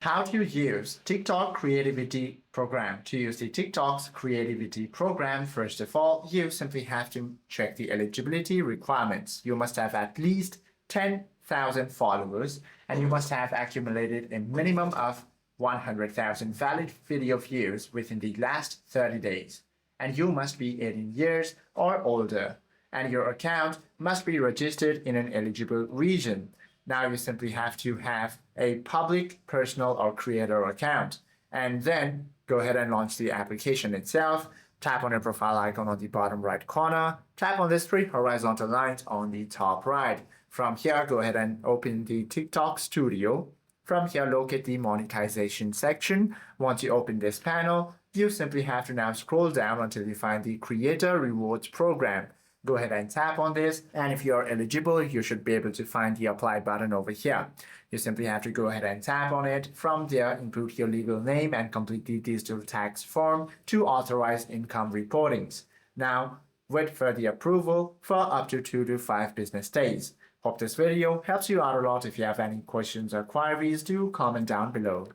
How to use TikTok creativity program. To use the TikTok's creativity program, first of all, you simply have to check the eligibility requirements. You must have at least 10,000 followers and you must have accumulated a minimum of 100,000 valid video views within the last 30 days. And you must be 18 years or older. And your account must be registered in an eligible region. Now you simply have to have a public, personal, or creator account. And then go ahead and launch the application itself. Tap on your profile icon on the bottom right corner. Tap on these three horizontal lines on the top right. From here, go ahead and open the TikTok Studio. From here, locate the monetization section. Once you open this panel, you simply have to now scroll down until you find the Creator Rewards Program. Go ahead and tap on this, and if you are eligible, you should be able to find the apply button over here. You simply have to go ahead and tap on it. From there, input your legal name and complete the digital tax form to authorize income reportings. Now, wait for the approval for up to 2 to 5 business days. Hope this video helps you out a lot. If you have any questions or queries, do comment down below.